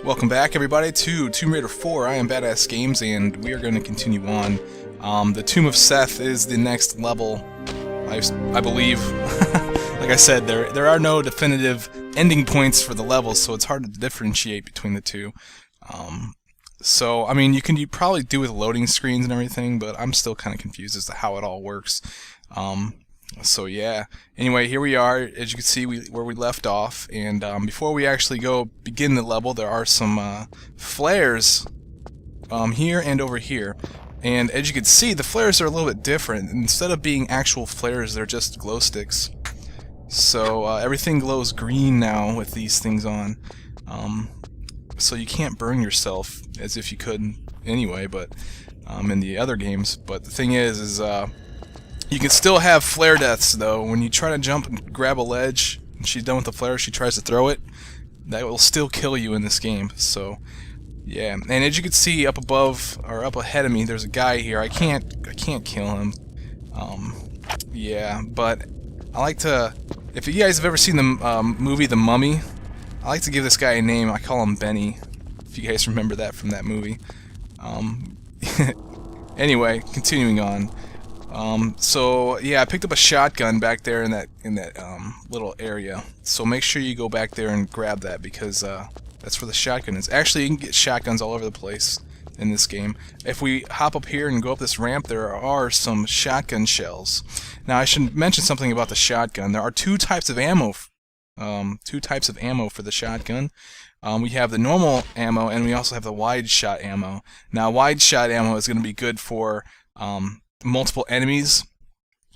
Welcome back, everybody, to Tomb Raider 4. I am Badass Games, and we are going to continue on. The Tomb of Seth is the next level, I believe. Like I said, there are no definitive ending points for the levels, so it's hard to differentiate between the two. So, I mean, you probably do with loading screens and everything, but I'm still kind of confused as to how it all works. So yeah, anyway, here we are, as you can see, where we left off, and before we actually go begin the level, there are some flares here and over here. And as you can see, the flares are a little bit different. Instead of being actual flares, they're just glow sticks. So everything glows green now with these things on. So you can't burn yourself as if you could anyway, but in the other games. But the thing is you can still have flare deaths, though. When you try to jump and grab a ledge, and she's done with the flare, she tries to throw it, that will still kill you in this game. So, yeah. And as you can see up above, or up ahead of me, there's a guy here. I can't kill him. Yeah, but I like to... If you guys have ever seen the movie The Mummy, I like to give this guy a name. I call him Benny, if you guys remember that from that movie. Anyway, continuing on. So yeah, I picked up a shotgun back there in that little area. So make sure you go back there and grab that, because that's where the shotgun is. Actually, you can get shotguns all over the place in this game. If we hop up here and go up this ramp, there are some shotgun shells. Now I should mention something about the shotgun. There are two types of ammo. For the shotgun. We have the normal ammo, and we also have the wide shot ammo. Now, wide shot ammo is going to be good for multiple enemies.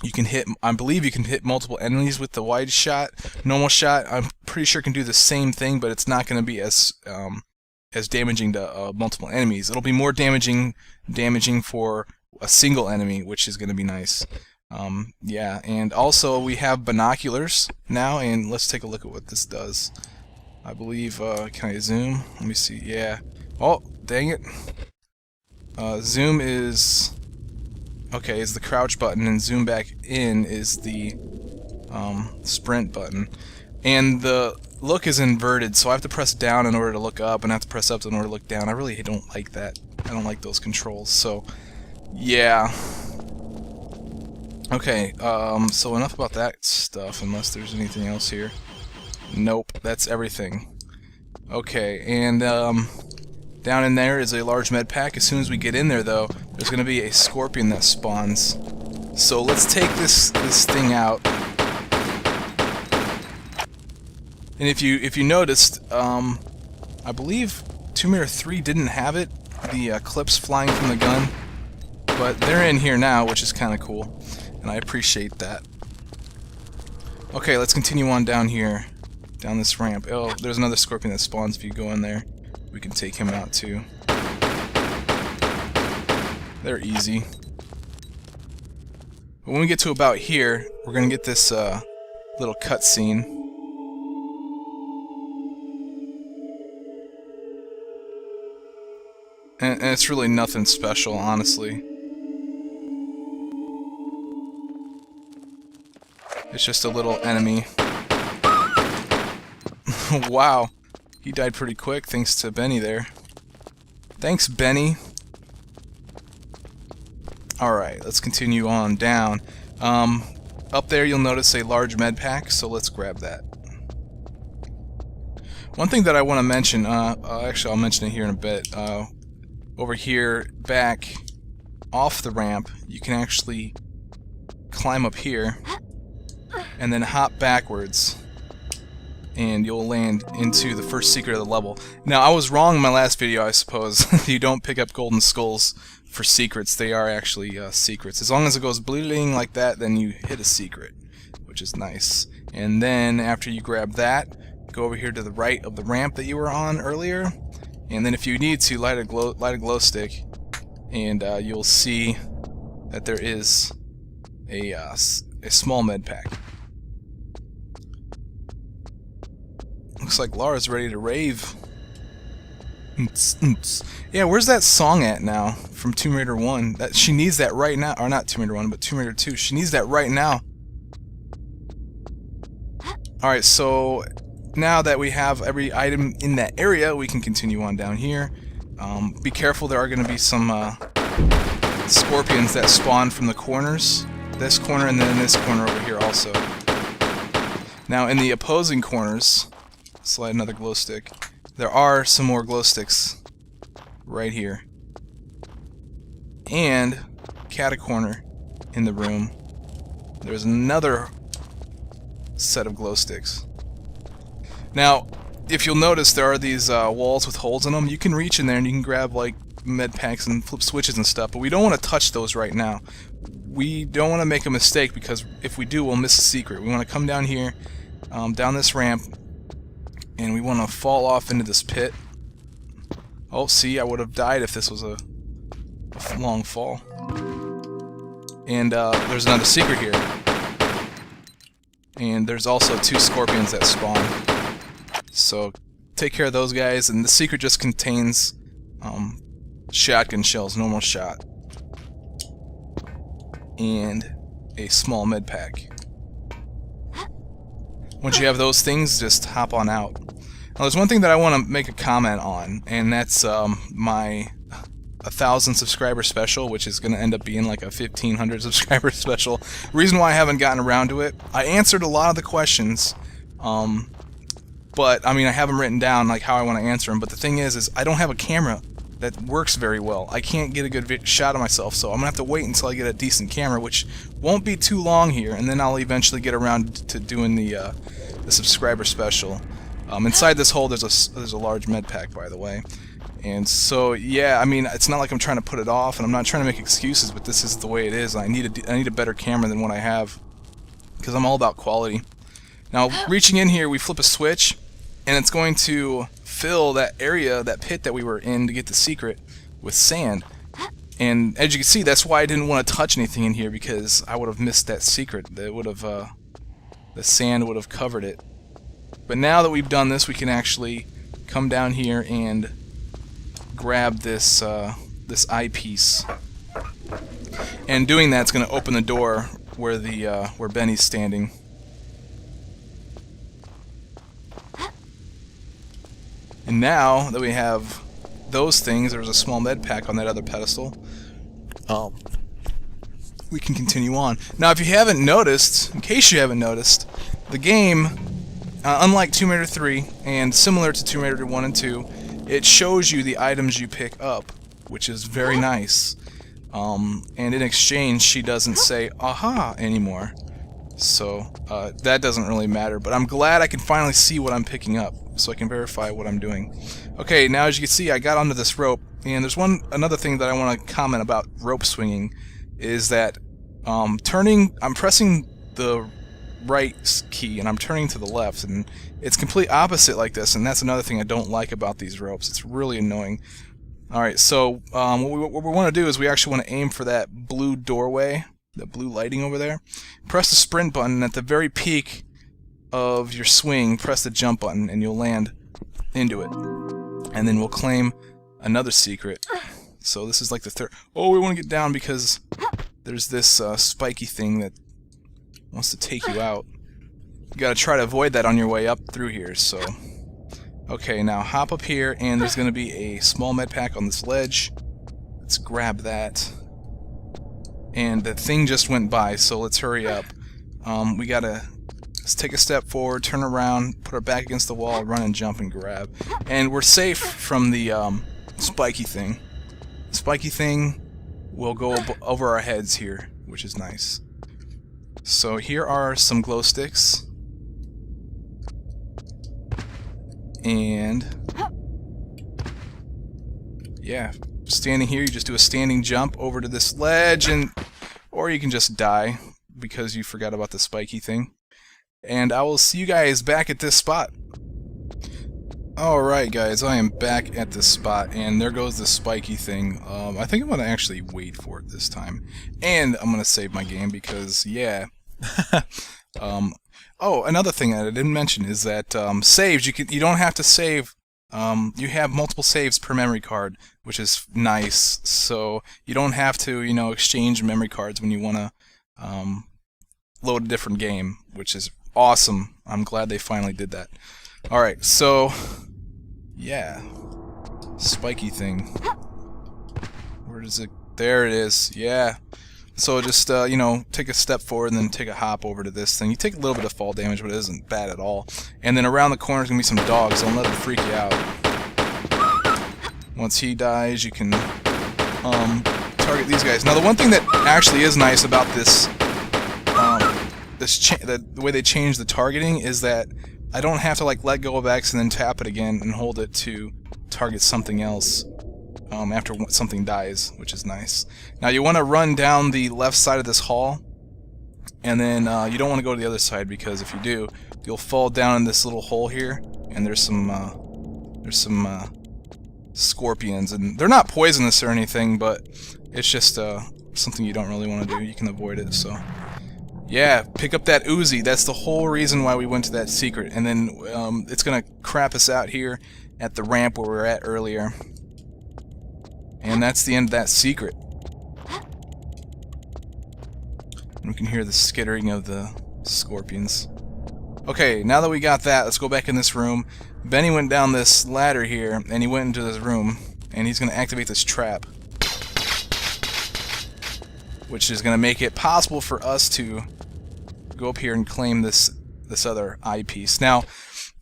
You can hit, I believe you can hit multiple enemies with the wide shot. Normal shot, I'm pretty sure can do the same thing, but it's not going to be as damaging to multiple enemies. It'll be more damaging for a single enemy, which is going to be nice. Yeah, and also we have binoculars now, and let's take a look at what this does. I believe, can I zoom? Let me see, yeah. Oh, dang it. Zoom is... Okay, is the crouch button, and zoom back in is the sprint button. And the look is inverted, so I have to press down in order to look up, and I have to press up in order to look down. I really don't like that. I don't like those controls, so yeah. Okay, so enough about that stuff, unless there's anything else here. Nope, that's everything. Okay, and down in there is a large med pack. As soon as we get in there, though, there's going to be a scorpion that spawns. So let's take this thing out. And if you noticed, I believe Tomb Raider 3 didn't have it, the clips flying from the gun, but they're in here now, which is kind of cool, and I appreciate that. Okay, let's continue on down here, down this ramp. Oh, there's another scorpion that spawns if you go in there. We can take him out too. They're easy. But when we get to about here, we're gonna get this little cutscene. And it's really nothing special, honestly. It's just a little enemy. Wow. He died pretty quick, thanks to Benny there. Thanks, Benny. Alright, let's continue on down. Up there you'll notice a large med pack, so let's grab that. One thing that I want to mention, actually I'll mention it here in a bit. Over here, back off the ramp, you can actually climb up here and then hop backwards, and you'll land into the first secret of the level. Now, I was wrong in my last video, I suppose. You don't pick up golden skulls for secrets. They are actually secrets. As long as it goes bleeding like that, then you hit a secret, which is nice. And then, after you grab that, go over here to the right of the ramp that you were on earlier, and then if you need to, light a glow stick, and you'll see that there is a small med pack. Looks like Laura's ready to rave. Yeah, where's that song at now from Tomb Raider 1? That she needs that right now, or not Tomb Raider 1, but Tomb Raider 2. She needs that right now. Alright, so now that we have every item in that area, we can continue on down here. Be careful, there are going to be some scorpions that spawn from the corners. This corner and then this corner over here also. Now in the opposing corners, slide another glow stick, there are some more glow sticks right here. And cat a corner in the room. There's another set of glow sticks. Now, if you'll notice, there are these walls with holes in them. You can reach in there and you can grab like med packs and flip switches and stuff, but we don't want to touch those right now. We don't want to make a mistake, because if we do, we'll miss a secret. We want to come down here, down this ramp, and we want to fall off into this pit. Oh, see, I would have died if this was a long fall. And there's another secret here. And there's also 2 scorpions that spawn. So take care of those guys, and the secret just contains shotgun shells, normal shot, and a small med pack. Once you have those things, just hop on out. Now there's one thing that I want to make a comment on, and that's my 1,000 subscriber special, which is going to end up being like a 1,500 subscriber special. Reason why I haven't gotten around to it, I answered a lot of the questions, but I mean, I have them written down like how I want to answer them. But the thing is I don't have a camera that works very well. I can't get a good shot of myself, so I'm gonna have to wait until I get a decent camera, which won't be too long here, and then I'll eventually get around to doing the subscriber special. Inside this hole, there's a large med pack, by the way. And so, yeah, I mean, it's not like I'm trying to put it off, and I'm not trying to make excuses, but this is the way it is. I need a better camera than what I have, because I'm all about quality. Now, reaching in here, we flip a switch, and it's going to fill that area, that pit that we were in to get the secret, with sand. And as you can see, that's why I didn't want to touch anything in here, because I would have missed that secret. That would have, the sand would have covered it. But now that we've done this, we can actually come down here and grab this this eyepiece. And doing that's going to open the door where where Benny's standing. And now that we have those things, there's a small med pack on that other pedestal. We can continue on. Now, if you haven't noticed, in case you haven't noticed, the game, unlike Tomb Raider 3 and similar to Tomb Raider 1 and 2, it shows you the items you pick up, which is very nice. And in exchange, she doesn't say "aha" anymore. So that doesn't really matter. But I'm glad I can finally see what I'm picking up, so I can verify what I'm doing. Okay, now as you can see, I got onto this rope, and there's another thing that I want to comment about rope swinging, is that I'm pressing the right key and I'm turning to the left, and it's complete opposite like this, and that's another thing I don't like about these ropes. It's really annoying. Alright, so what we want to do is we actually want to aim for that blue doorway, the blue lighting over there. Press the sprint button, and at the very peak of your swing, press the jump button, and you'll land into it. And then we'll claim another secret. So this is like the third. Oh, we want to get down because there's this spiky thing that wants to take you out. You gotta try to avoid that on your way up through here, so. Okay, now hop up here, and there's gonna be a small med pack on this ledge. Let's grab that. And the thing just went by, so let's hurry up. We gotta take a step forward, turn around, put our back against the wall, run and jump and grab. And we're safe from the spiky thing. The spiky thing will go over our heads here, which is nice. So here are some glow sticks. And yeah, standing here, you just do a standing jump over to this ledge, or you can just die because you forgot about the spiky thing. And I will see you guys back at this spot. Alright guys, I am back at this spot, and there goes the spiky thing. I think I'm going to actually wait for it this time. And I'm going to save my game because, yeah. Oh, another thing that I didn't mention is that saves, you don't have to save. You have multiple saves per memory card, which is nice. So you don't have to, exchange memory cards when you want to load a different game, which is awesome. I'm glad they finally did that. Alright, so... yeah. Spiky thing. Where does it... there it is. Yeah. So just, you know, take a step forward and then take a hop over to this thing. You take a little bit of fall damage, but it isn't bad at all. And then around the corner is going to be some dogs. Don't let them freak you out. Once he dies, you can target these guys. Now, the one thing that actually is nice about this, the way they changed the targeting is that I don't have to like let go of X and then tap it again and hold it to target something else after something dies, which is nice. Now you want to run down the left side of this hall, and then you don't want to go to the other side, because if you do, you'll fall down in this little hole here, and there's some scorpions, and they're not poisonous or anything, but it's just something you don't really want to do. You can avoid it, so yeah, pick up that Uzi. That's the whole reason why we went to that secret. And then it's gonna crap us out here at the ramp where we were at earlier, and that's the end of that secret. And we can hear the skittering of the scorpions. Okay, now that we got that, let's go back in this room. Benny went down this ladder here, and he went into this room, and he's going to activate this trap, which is going to make it possible for us to go up here and claim this other eyepiece. Now,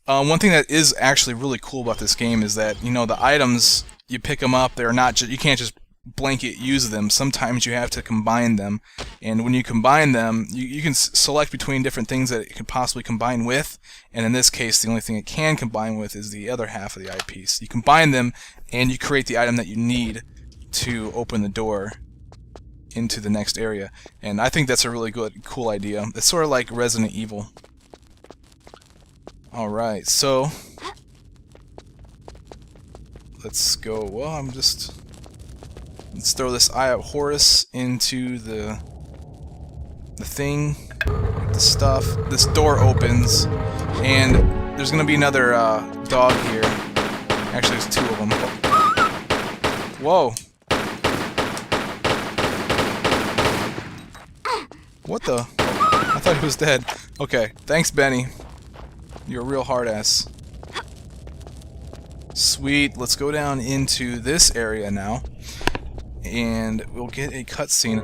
one thing that is actually really cool about this game is that, you know, the items, you pick them up, they're not you can't just blanket use them. Sometimes you have to combine them, and when you combine them, you can select between different things that it could possibly combine with, and in this case the only thing it can combine with is the other half of the eyepiece. You combine them and you create the item that you need to open the door into the next area, and I think that's a really cool idea. It's sort of like Resident Evil. Alright, so let's go. Well, let's throw this Eye of Horus into the thing, the stuff. This door opens, and there's gonna be another dog here. Actually, there's two of them. Whoa! What the? I thought he was dead. Okay, thanks, Benny. You're a real hard ass. Sweet. Let's go down into this area now, and we'll get a cutscene.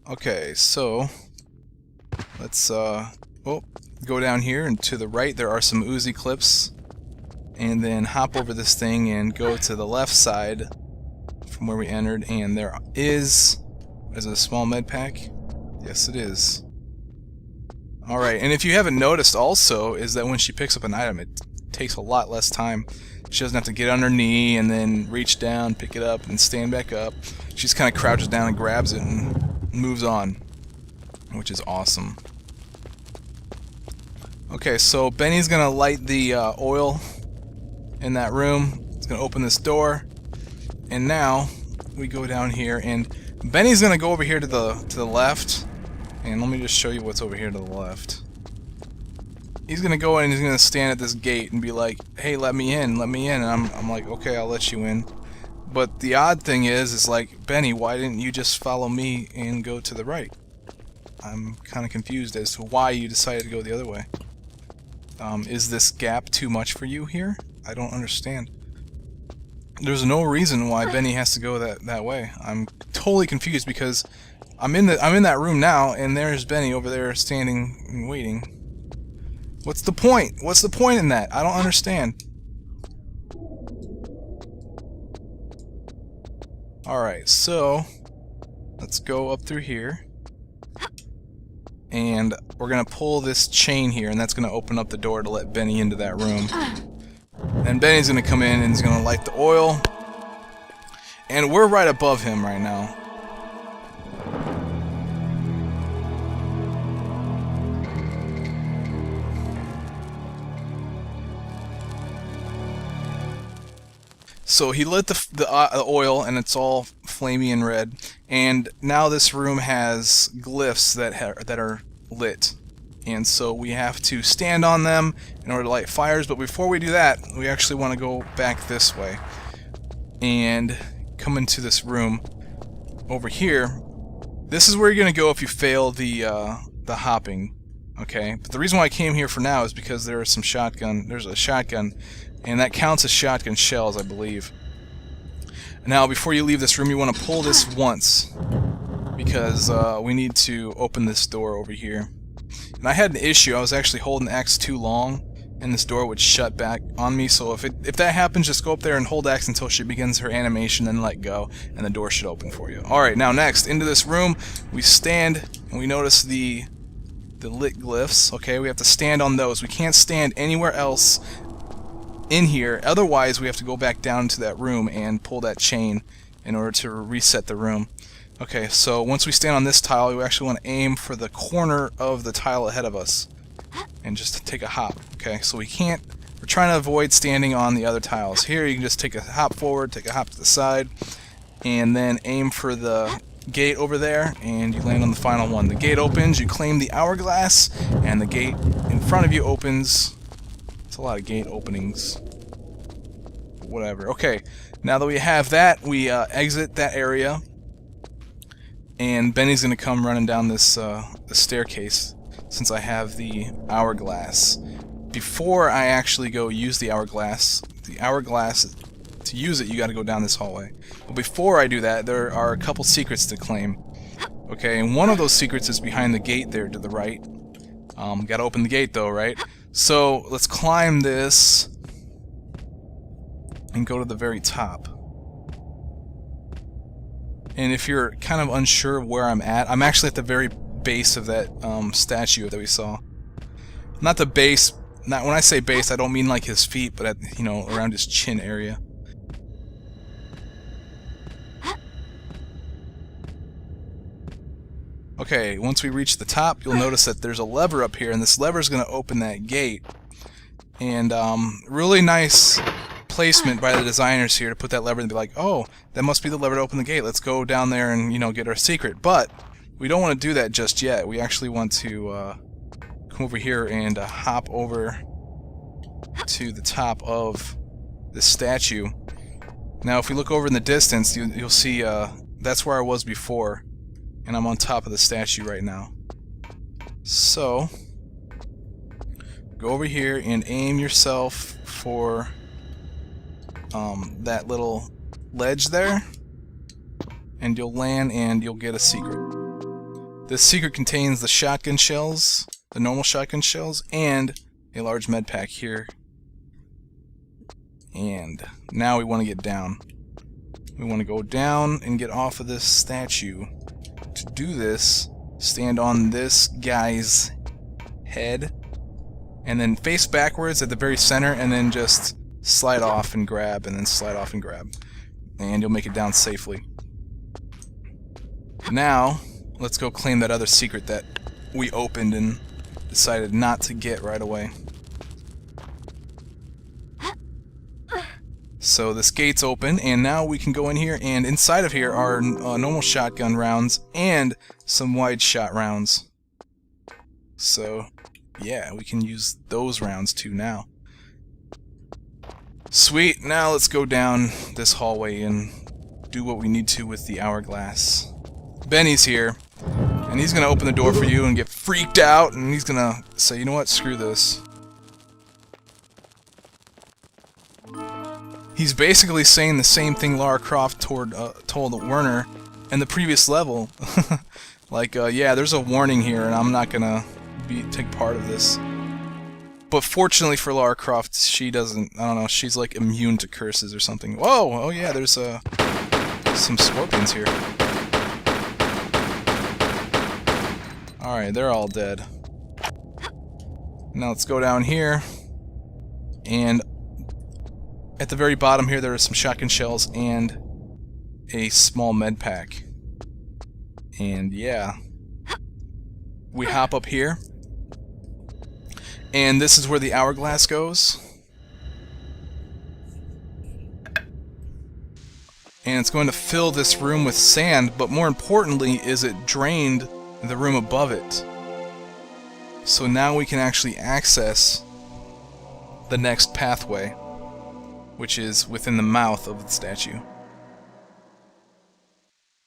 Okay, so let's go down here, and to the right there are some Uzi clips, and then hop over this thing and go to the left side from where we entered, and there is it a small med pack? Yes, it is. Alright, and if you haven't noticed also, is that when she picks up an item, it takes a lot less time. She doesn't have to get on her knee and then reach down, pick it up, and stand back up. She just kind of crouches down and grabs it and moves on, which is awesome. Okay, so Benny's gonna light the oil in that room. It's gonna open this door, and now we go down here, and Benny's gonna go over here to the left, and let me just show you what's over here to the left. He's gonna go in and he's gonna stand at this gate and be like, "Hey, let me in," and I'm like, "Okay, I'll let you in." But the odd thing is like, Benny, why didn't you just follow me and go to the right? I'm kind of confused as to why you decided to go the other way. Is this gap too much for you here? I don't understand. There's no reason why Benny has to go that way. I'm totally confused, because I'm in that room now, and there's Benny over there standing and waiting. What's the point? What's the point in that? I don't understand. Alright, so let's go up through here, and we're gonna pull this chain here, and that's gonna open up the door to let Benny into that room. And Benny's gonna come in and he's gonna light the oil, and we're right above him right now. So he lit the oil, and it's all flamey and red. And now this room has glyphs that are lit. and so we have to stand on them in order to light fires. But before we do that, we actually want to go back this way and come into this room over here. This is where you're going to go if you fail the hopping. Okay, but the reason why I came here for now is because there's a shotgun, and that counts as shotgun shells, I believe. Now, before you leave this room, you want to pull this once, because we need to open this door over here. And I had an issue. I was actually holding X too long, and this door would shut back on me. So if that happens, just go up there and hold X until she begins her animation, then let go, and the door should open for you. Alright, now next, into this room, we stand, and we notice the lit glyphs. Okay, we have to stand on those. We can't stand anywhere else in here, otherwise we have to go back down to that room and pull that chain in order to reset the room. Okay, so once we stand on this tile, we actually want to aim for the corner of the tile ahead of us and just take a hop. Okay, so we're trying to avoid standing on the other tiles. Here you can just take a hop forward, take a hop to the side, and then aim for the gate over there, and you land on the final one. The gate opens, you claim the hourglass, and the gate in front of you opens. It's a lot of gate openings. Whatever. Okay, now that we have that, we exit that area, and Benny's going to come running down this the staircase since I have the hourglass. Before I actually go use the hourglass, to use it, you got to go down this hallway. But before I do that, there are a couple secrets to claim. Okay, and one of those secrets is behind the gate there to the right. Got to open the gate though, right? So let's climb this and go to the very top. And if you're kind of unsure of where I'm actually at the very base of that statue that we saw. Not the base. Not when I say base, I don't mean like his feet, but at, you know, around his chin area. Okay, once we reach the top, you'll notice that there's a lever up here, and this lever is going to open that gate. And really nice placement by the designers here to put that lever and be like, oh, that must be the lever to open the gate. Let's go down there and, you know, get our secret. But we don't want to do that just yet. We actually want to come over here and hop over to the top of this statue. Now, if we look over in the distance, you'll see that's where I was before. And I'm on top of the statue right now. So, go over here and aim yourself for that little ledge there, and you'll land and you'll get a secret. This secret contains the shotgun shells, the normal shotgun shells, and a large med pack here. And now we want to get down. We want to go down and get off of this statue. To do this, stand on this guy's head and then face backwards at the very center, and then just slide off and grab, and then slide off and grab, and you'll make it down safely. Now let's go claim that other secret that we opened and decided not to get right away. So this gate's open, and now we can go in here, and inside of here are normal shotgun rounds and some wide shot rounds. So yeah, we can use those rounds too now. Sweet, now let's go down this hallway and do what we need to with the hourglass. Benny's here, and he's gonna open the door for you and get freaked out, and he's gonna say, you know what, screw this. He's basically saying the same thing Lara Croft told Werner in the previous level. Like, yeah, there's a warning here, and I'm not gonna take part of this. But fortunately for Lara Croft, she doesn't, I don't know, she's like immune to curses or something. Whoa! Oh yeah, there's some scorpions here. Alright, they're all dead. Now let's go down here, and at the very bottom here there are some shotgun shells and a small med pack. And yeah, we hop up here, and this is where the hourglass goes. And it's going to fill this room with sand, but more importantly is it drained the room above it. So now we can actually access the next pathway, which is within the mouth of the statue.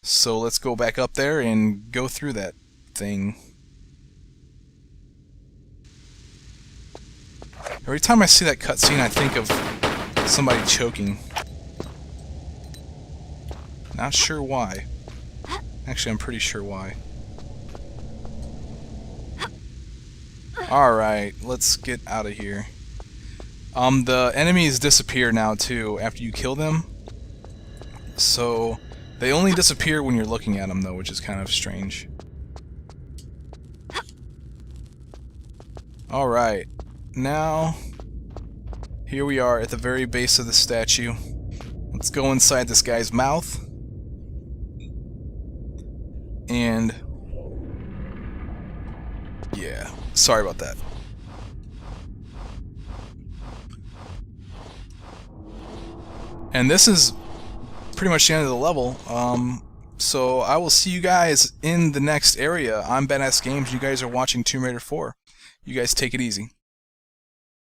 So let's go back up there and go through that thing. Every time I see that cutscene, I think of somebody choking. Not sure why. Actually, I'm pretty sure why. Alright, let's get out of here. The enemies disappear now, too, after you kill them. So, they only disappear when you're looking at them, though, which is kind of strange. Alright, now, here we are at the very base of the statue. Let's go inside this guy's mouth. And yeah, sorry about that. And this is pretty much the end of the level. So I will see you guys in the next area. I'm Badass Games. You guys are watching Tomb Raider 4. You guys take it easy.